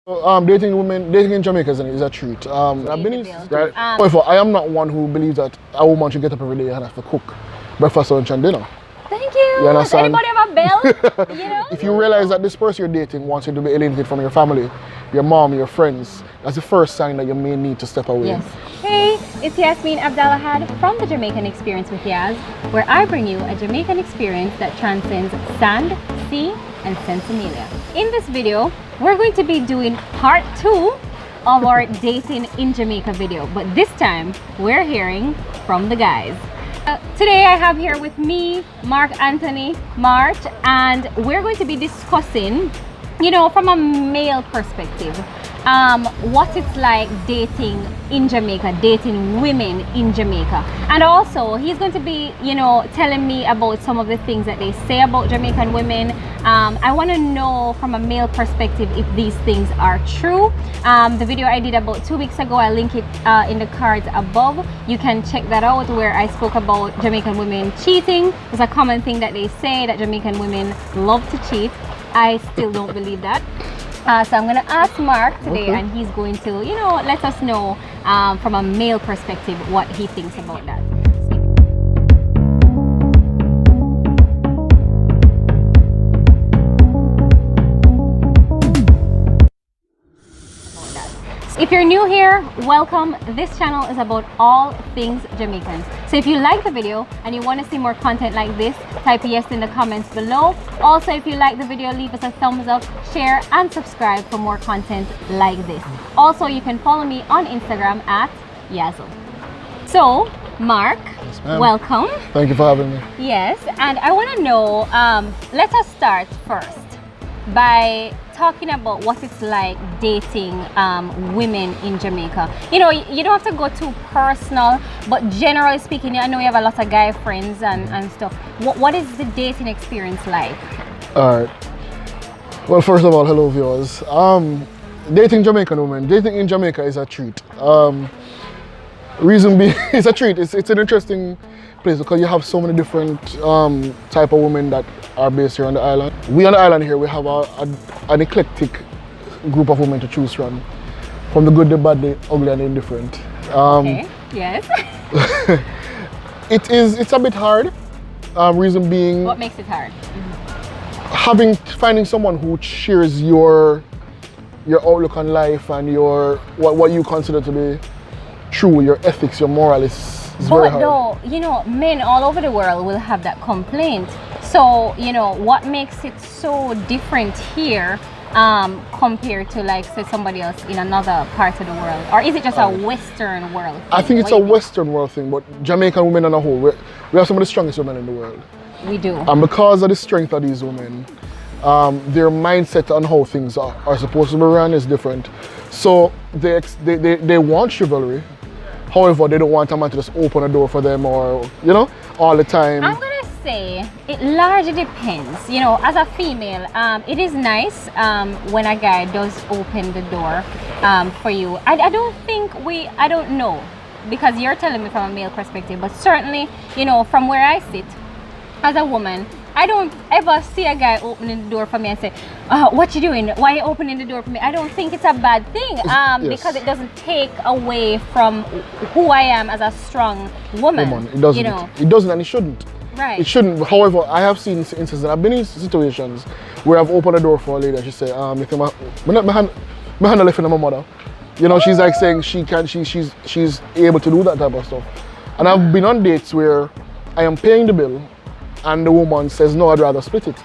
Dating women, dating in Jamaica is a treat. I've been in, right? However, I am not one who believes that a woman should get up every day and have to cook breakfast, lunch, and dinner. Thank you. You understand? Does anybody have a bell? You know? If you realize that this person you're dating wants you to be alienated from your family, your mom, your friends, that's the first sign that you may need to step away. Yes. Hey, it's Yasmin Abdallahad from the Jamaican Experience with Yaz, where I bring you a Jamaican experience that transcends sand, sea, and sensibilia. In this video, we're going to be doing part 2 of our dating in Jamaica video, but this time we're hearing from the guys. Today I have here with me Mark Anthony March, and we're going to be discussing, you know, from a male perspective, what it's like dating in Jamaica, dating women in Jamaica. And also he's going to be, you know, telling me about some of the things that they say about Jamaican women. I want to know from a male perspective if these things are true. The video I did about 2 weeks ago, I link it in the cards above. You can check that out, where I spoke about Jamaican women cheating. It's a common thing that they say, that Jamaican women love to cheat. I still don't believe that. So I'm gonna ask Mark today, and he's going to, you know, let us know from a male perspective what he thinks about that. If you're new here, welcome. This channel is about all things Jamaican. So if you like the video and you want to see more content like this, type yes in the comments below. Also, if you like the video, leave us a thumbs up, share, and subscribe for more content like this. Also, you can follow me on Instagram at Yazzle. So, Mark, yes, welcome. Thank you for having me. Yes, and I want to know, let us start first by talking about what it's like dating women in Jamaica. You know, you don't have to go too personal, but generally speaking, I know you have a lot of guy friends and stuff. What is the dating experience like? Alright. Well, first of all, hello viewers. Dating Jamaican women, dating in Jamaica is a treat. Reason being, it's a treat. It's an interesting place because you have so many different type of women that are based here on the island. We on the island here, we have an eclectic group of women to choose from the good, the bad, the ugly, and the indifferent. Okay. Yes. It's a bit hard. Reason being, what makes it hard? Finding someone who shares your outlook on life and your what you consider to be true, your ethics, your moral is very hard. But though, you know, men all over the world will have that complaint. So, you know, what makes it so different here compared to, like, say, somebody else in another part of the world? Or is it just a Western world thing? I think it's a Western world thing, but Jamaican women on a whole, we have some of the strongest women in the world. We do. And because of the strength of these women, their mindset on how things are supposed to be run is different. So they want chivalry. However, they don't want a man to just open a door for them, or, you know, all the time. I'm gonna say it largely depends. You know, as a female, it is nice when a guy does open the door for you. I don't know, because you're telling me from a male perspective, but certainly, you know, from where I sit as a woman, I don't ever see a guy opening the door for me and say, what you doing? Why are you opening the door for me? I don't think it's a bad thing yes. because it doesn't take away from who I am as a strong woman. It doesn't. You know? It doesn't, and it shouldn't. Right. It shouldn't. However, I have seen instances, I've been in situations where I've opened a door for a lady and she said, my hand left in my mother. You know, she's like saying she's able to do that type of stuff. And I've been on dates where I am paying the bill and the woman says, no, I'd rather split it.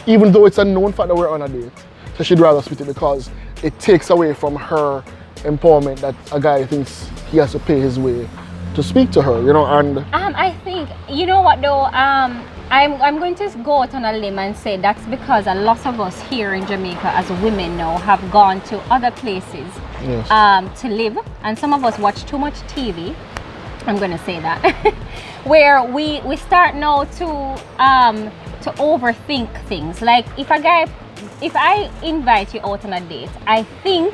Even though it's a known fact that we're on a date. So she'd rather split it because it takes away from her empowerment that a guy thinks he has to pay his way to speak to her, you know. And I think, you know what though, I'm going to go out on a limb and say that's because a lot of us here in Jamaica as women now have gone to other places, yes, to live, and some of us watch too much TV. I'm going to say that. Where we start now to overthink things. Like if I invite you out on a date, I think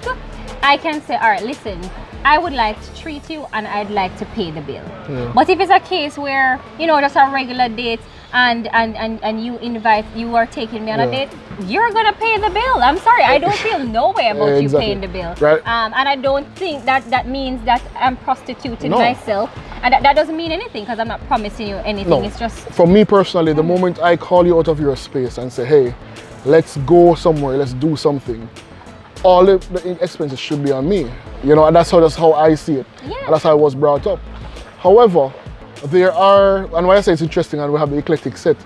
I can say, all right, listen, I would like to treat you and I'd like to pay the bill. Yeah. But if it's a case where, you know, just a regular date, and you are taking me on a date, you're gonna pay the bill. I'm sorry, I don't feel no way about you paying the bill. Right. And I don't think that means that I'm prostituting myself. And that doesn't mean anything, because I'm not promising you anything. No. It's just... For me personally, the moment I call you out of your space and say, hey, let's go somewhere, let's do something, all the expenses should be on me. You know, and that's how I see it. Yeah. And that's how I was brought up. However, there are, and why I say it's interesting, and we have the eclectic set.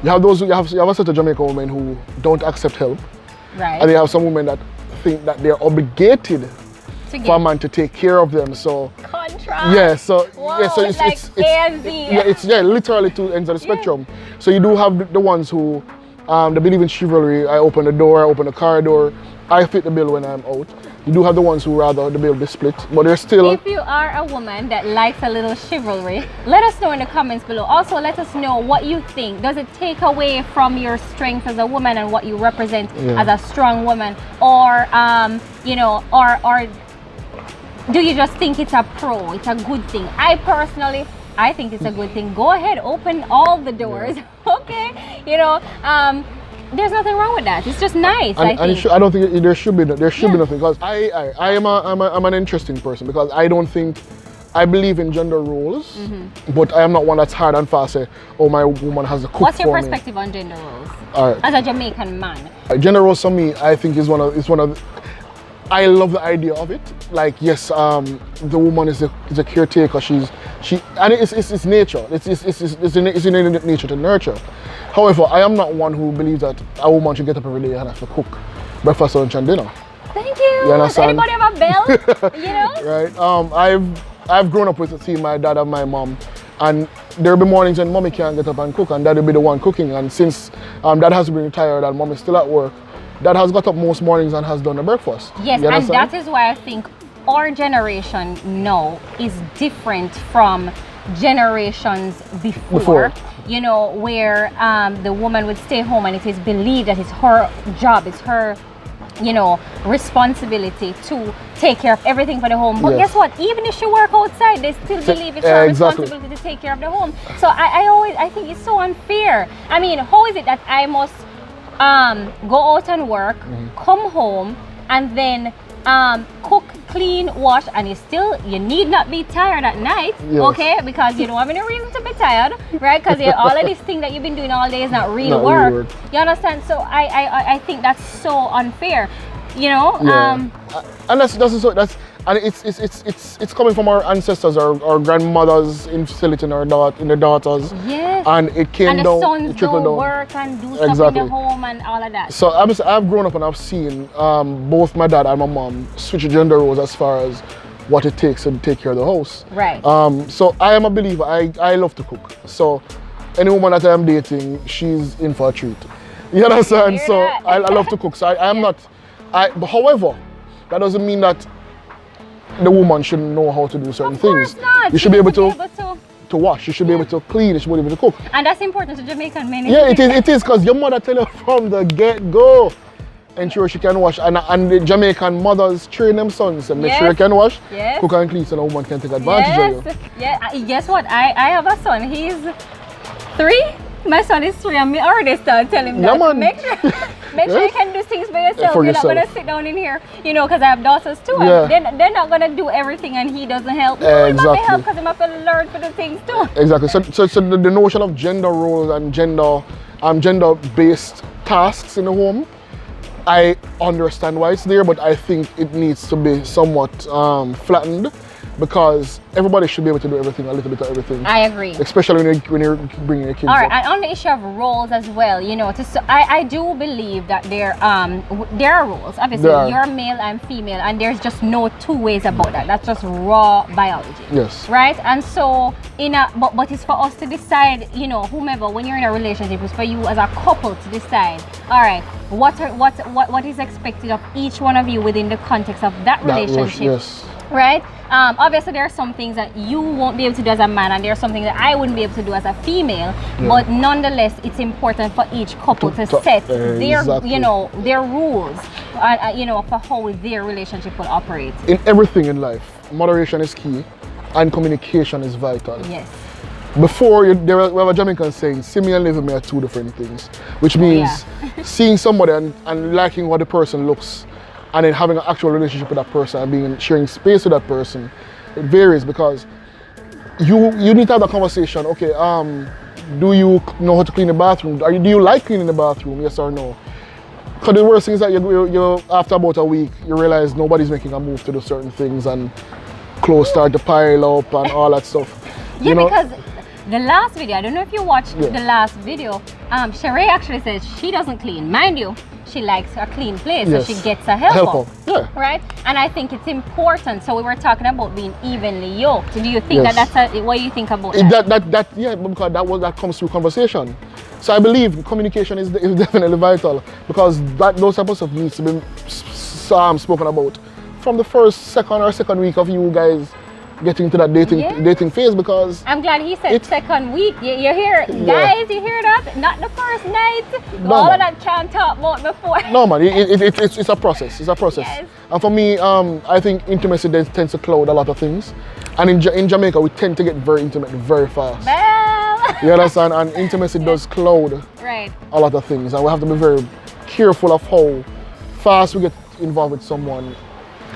You have those, you have a set of Jamaican women who don't accept help. Right. And you have some women that think that they're obligated for a man to take care of them. So contrast. yeah, so Whoa, yeah, so it's like A and Z. it's literally two ends of the spectrum. So you do have the ones who they believe in chivalry. I open the door, I open the car door, I fit the bill when I'm out. You do have the ones who rather the bill be split, but they're still... If you are a woman that likes a little chivalry, let us know in the comments below. Also, let us know what you think. Does it take away from your strength as a woman and what you represent as a strong woman? Or, you know, or do you just think it's a pro, it's a good thing? I think it's a good thing. Go ahead, open all the doors, okay? You know, there's nothing wrong with that. It's just nice. I think. I don't think there should be nothing, because I'm an interesting person, because I don't think I believe in gender roles, but I am not one that's hard and fast. Say, oh, my woman has a cook. What's your for perspective on gender roles? All right. As a Jamaican man. Gender roles for me, I think is one of. I love the idea of it. Like, yes, the woman is a caretaker. And it's nature. It's in nature to nurture. However, I am not one who believes that a woman should get up every day and have to cook breakfast, lunch, and dinner. Thank you. Does anybody have a bell? You know? Right. I've grown up with seeing my dad and my mom, and there'll be mornings when mommy can't get up and cook, and dad will be the one cooking. And since dad has been retired and mom is still at work, dad has got up most mornings and has done the breakfast. Yes, and that is why I think our generation now is different from generations before. You know, where the woman would stay home and it is believed that it's her job, it's her, you know, responsibility to take care of everything for the home. But guess what? Even if she work outside, they still believe it's her responsibility to take care of the home. So I think it's so unfair. I mean, how is it that I must go out and work, come home, and then cook, clean, wash, and you need not be tired at night, okay? Because you don't have any reason to be tired, right? Because all of this thing that you've been doing all day is not real work. You understand? So I think that's so unfair, you know. And it's coming from our ancestors, our grandmothers instill it in their daughters. Yes. And it came and down. The sons don't work and do stuff in the home and all of that. So I've grown up and I've seen both my dad and my mom switch gender roles as far as what it takes to take care of the house. Right. So I am a believer. I love to cook. So any woman that I'm dating, she's in for a treat. You understand? So I love to cook. So I am not. But however, that doesn't mean that the woman shouldn't know how to do certain things. Not. You should be able to wash. You should be able to clean. You should be able to cook. And that's important to Jamaican men. Yeah, it is, because your mother tell you from the get-go, ensure she can wash. And the Jamaican mothers train them sons and make sure you can wash, cook and clean, so no woman can take advantage of you. Yeah. Guess what? I have a son. He's 3. My son is 3, and me already started telling him that. Make sure you can do things by yourself. You're not gonna sit down in here, you know, because I have daughters too. And they're not gonna do everything, and he doesn't help. No, he might help because he might learn for the things too. Exactly. So the notion of gender roles and gender-based tasks in the home, I understand why it's there, but I think it needs to be somewhat flattened, because everybody should be able to do everything, a little bit of everything. I agree. Especially when you're bringing your kids up. And on the issue of roles as well, you know, I do believe that there are roles. Obviously, you're male, I'm female, and there's just no two ways about that. That's just raw biology. Yes. Right? And so, but it's for us to decide, you know, whomever, when you're in a relationship, it's for you as a couple to decide, all right, what is expected of each one of you within the context of that relationship. Yes. Right? Obviously there are some things that you won't be able to do as a man, and there are some things that I wouldn't be able to do as a female, but nonetheless it's important for each couple to set their their rules you know, for how their relationship will operate. In everything in life, moderation is key and communication is vital. Yes. before we have a Jamaican saying, see me and live with me are two different things, which means seeing somebody and liking how the person looks, and then having an actual relationship with that person and sharing space with that person, it varies because you need to have a conversation. Okay, do you know how to clean the bathroom? Do you like cleaning the bathroom? Yes or no? Because the worst thing is that you after about a week, you realize nobody's making a move to do certain things and clothes start to pile up and all that stuff. Yeah, because the last video, I don't know if you watched the last video, Sheree actually says she doesn't clean. Mind you, she likes a clean place, so she gets a helper. Yeah. Right? And I think it's important. So we were talking about being evenly yoked. Do you think what do you think about that? Yeah, because that comes through conversation. So I believe communication is definitely vital, because those type of stuff needs to be spoken about from the second week of you guys getting into that dating phase, because I'm glad he said second week. You hear, guys, you hear that? Not the first night. All of that can't talk about before. No man, it's a process. It's a process. Yes. And for me, I think intimacy tends to cloud a lot of things. And in Jamaica, we tend to get very intimate very fast. You understand? And intimacy does cloud a lot of things, and we have to be very careful of how fast we get involved with someone.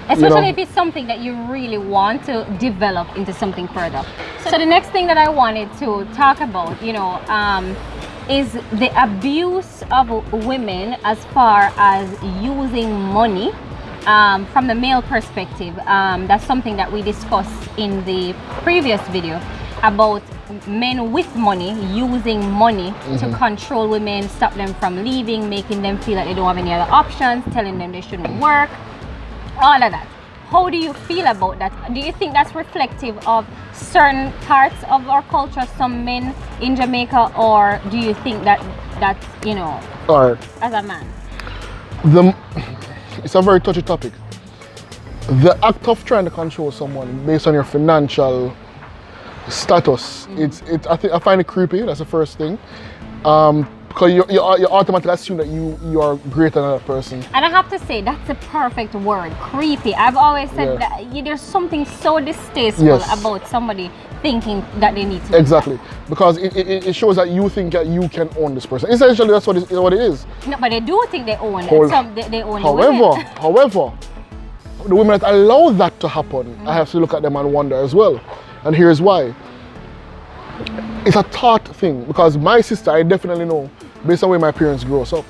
Especially if it's something that you really want to develop into something further. So the next thing that I wanted to talk about, is the abuse of women as far as using money from the male perspective. That's something that we discussed in the previous video about men with money using money to control women, stop them from leaving, making them feel like they don't have any other options, telling them they shouldn't work. All of that. How do you feel about that? Do you think that's reflective of certain parts of our culture, some men in Jamaica, or do you think that as a man? It's a very touchy topic. The act of trying to control someone based on your financial status, I find it creepy. That's the first thing. Because you automatically assume that you are greater than that person. And I have to say, that's the perfect word, creepy. I've always said that there's something so distasteful about somebody thinking that they need to Exactly. Because it shows that you think that you can own this person. Essentially, that's what it is. No, but they do think they own it. They own women. However, the women that allow that to happen, I have to look at them and wonder as well. And here's why. It's a thought thing, because my sister, I definitely know, based on where my parents grew us up.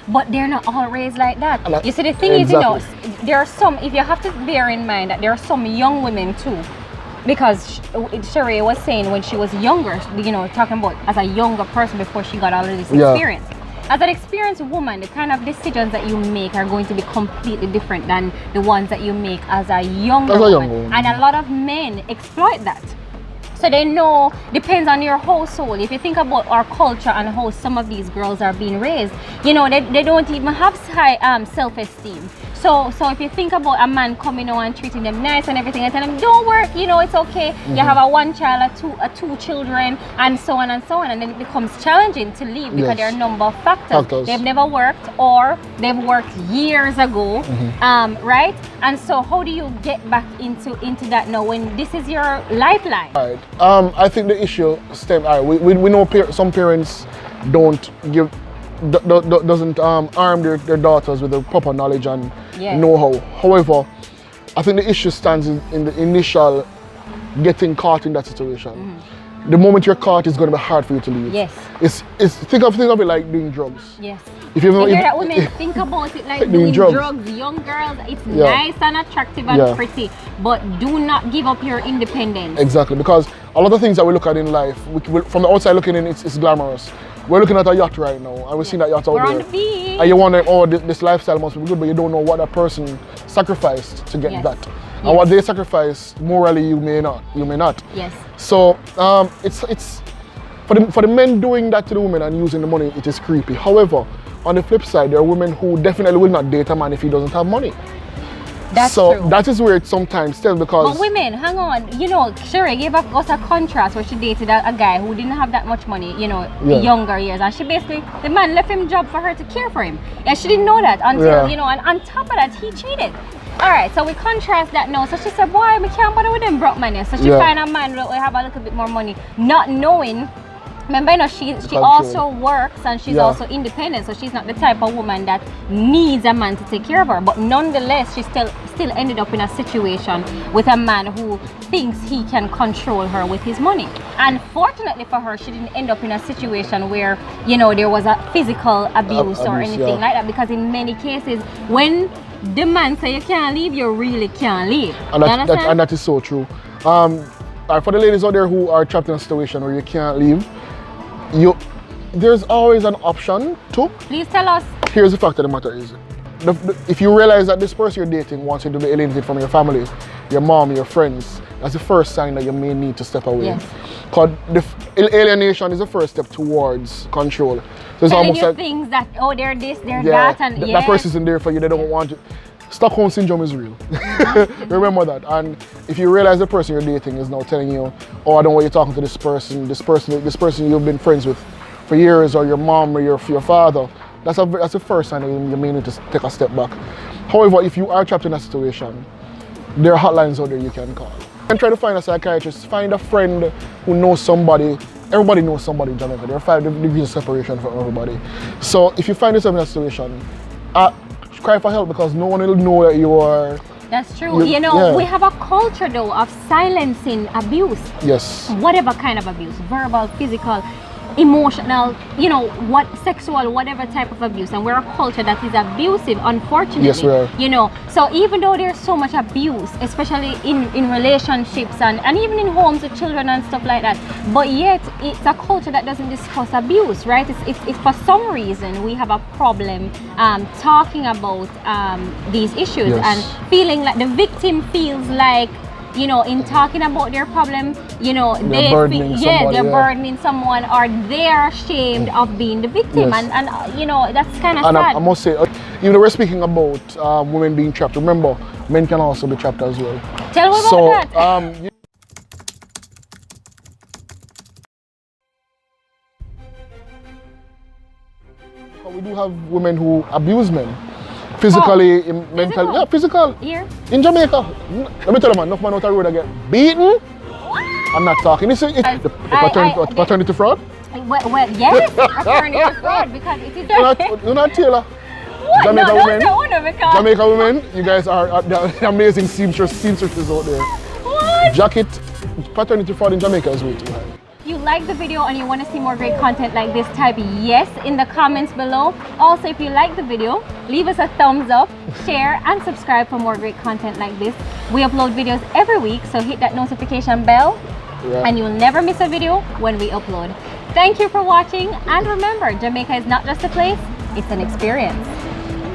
But they're not all raised like that. You see, the thing is, there are some, if you have to bear in mind that there are some young women too, because Sheree was saying when she was younger, talking about as a younger person before she got all of this experience. As an experienced woman, the kind of decisions that you make are going to be completely different than the ones that you make as a younger woman. And a lot of men exploit that. So they know, depends on your household. If you think about our culture and how some of these girls are being raised, they don't even have high self-esteem. So if you think about a man coming on and treating them nice and everything and telling them, don't work, it's okay. You have a one child, two children, and so on and so on. And then it becomes challenging to leave because there are a number of factors. They've never worked, or they've worked years ago, right? And so how do you get back into that now when this is your lifeline? All right. I think the issue stems. We know some parents doesn't arm their daughters with the proper knowledge and know-how. However, I think the issue stands in the initial getting caught in that situation. The moment you're caught, it's going to be hard for you to leave. Yes. Think of it like doing drugs. Yes. If you hear that women think about it like doing drugs. Young girls, it's nice and attractive and pretty, but do not give up your independence. Exactly, because a lot of things that we look at in life, from the outside looking in, it's glamorous. We're looking at a yacht right now, and we're seeing that yacht out there. We're on the beach. And you're wondering, this lifestyle must be good, but you don't know what that person sacrificed to get that. And what they sacrificed, morally, you may not. Yes. So it's for the men doing that to the women and using the money, it is creepy. However, on the flip side, there are women who definitely will not date a man if he doesn't have money. That's true. That is where it sometimes tells, because... But women, hang on, Sheree gave us a contrast where she dated a guy who didn't have that much money, younger years. And she basically, the man left him job for her to care for him. And she didn't know that until, and on top of that, he cheated. Alright, so we contrast that now. So she said, boy, I can't bother with them broke money. So she find a man that will have a little bit more money, not knowing. Remember, you know, she also works and she's also independent, so she's not the type of woman that needs a man to take care of her. But nonetheless, she still ended up in a situation with a man who thinks he can control her with his money. And fortunately for her, she didn't end up in a situation where, you know, there was a physical abuse or anything like that. Because in many cases, when the man say you can't leave, you really can't leave. And that is so true. For the ladies out there who are trapped in a situation where you can't leave, there's always an option to. Please tell us. Here's the fact of the matter is, if you realize that this person you're dating wants you to be alienated from your family, your mom, your friends, that's the first sign that you may need to step away. Because alienation is the first step towards control. So it's almost like things that, oh, they're this, they're that, and that person isn't there for you, they don't want you. Stockholm syndrome is real. Remember that. And if you realize the person you're dating is now telling you, oh, I don't want you talking to this person you've been friends with for years, or your mom or your father, that's the first sign that you may need to take a step back. However, if you are trapped in a situation, there are hotlines out there you can call. And try to find a psychiatrist, find a friend who knows somebody. Everybody knows somebody in Jamaica. There are 5 degrees of separation from everybody. So if you find yourself in a situation, cry for help, because no one will know that you are. That's true. You know, we have a culture though of silencing abuse. Yes. Whatever kind of abuse, verbal, physical, emotional, you know, sexual, whatever type of abuse. And we're a culture that is abusive, unfortunately. Yes, we are. You know, so even though there's so much abuse, especially in relationships and even in homes with children and stuff like that, but yet it's a culture that doesn't discuss abuse, right? It's for some reason we have a problem talking about these issues and feeling like the victim feels like, you know, in talking about their problem, you know, they're burdening someone, or they're ashamed of being the victim, and you know, that's kind of sad. I must say, even though we're speaking about women being trapped, remember, men can also be trapped as well. Tell me about that. We do have women who abuse men. Physically, mentally, physical. Here? In Jamaica. Let me tell you, man, enough man out the road I get beaten. I'm not talking. You see, paternity fraud? Well, yes, paternity fraud, because it is. You're not Taylor. What? Jamaica no, women. Jamaica women, you guys are the amazing seamstresses out there. What? Jacket, paternity fraud in Jamaica is way too high. If you like the video and you want to see more great content like this, type yes in the comments below. Also, if you like the video, leave us a thumbs up, share, and subscribe for more great content like this. We upload videos every week, so hit that notification bell and you'll never miss a video when we upload. Thank you for watching, and remember, Jamaica is not just a place, it's an experience.